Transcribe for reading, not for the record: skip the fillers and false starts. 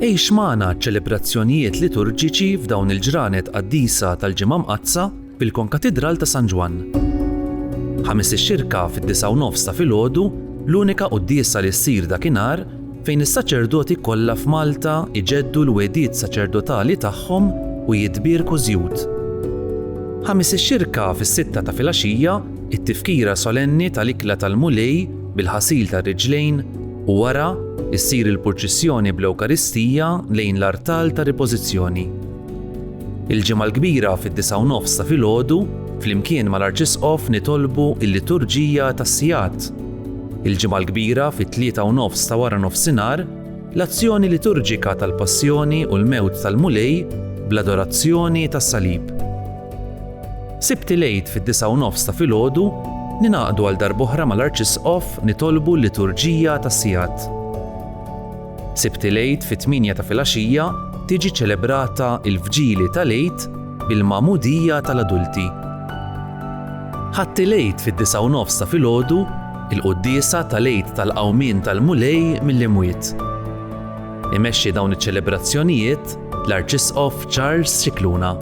Ejx magħna ċelebrazzjonijiet liturġiċi f'dawn il-ġranet qaddisa tal-Ġimgħa Mqazza fil-Konkatedral ta' San Ġwan. 5 ix-xirka fid-9:30 ta' filgħodu l-unika quddiesa li ssir dakinhar fejn is-saċerdoti kollha f'Malta iġeddu l-wedijiet saċerdotali tagħhom u jitbierku żjud. 5 ix-xirka fis-6 ta' filgħaxija it-tifkira solenni tal-ikla tal-mulej bil-ħasil tar-riġlejn u wara issir il-purċissjoni bl-Ewkaristija lejn l-artal ta' ripożizzjoni. Il-ġimgħa l-kbira fid-9:30 ta' filgħodu flimkien mal-Arċisqof nitolbu l-liturġija tas-sigħat. Il-ġimgħa l-kbira fit-3:30 ta' wara nofsinhar l-azzjoni liturġika tal-Passjoni u l-Mewt tal-Mulej bl-adorazzjoni tas-Salib. Sibt Lejt fid-9:30 ta' filgħodu ninaqdu għal darb'oħra mal-Arċisqof nitolbu l-liturġija tas-sigħat. Sibt Lejt fit-8 ta' filgħaxija tiġi ċelebrata l-Vġieli ta' Lejt bil-Magħmudija tal-adulti. Ħadd Lejt fid-9:30 ta' filgħodu il-quddiesa tal-Lejt tal-Qawmien tal-Mulej mill-imwiet. Imexxi dawn iċ-ċelebrazzjonijiet l-Arċisqof Charles Cicluna.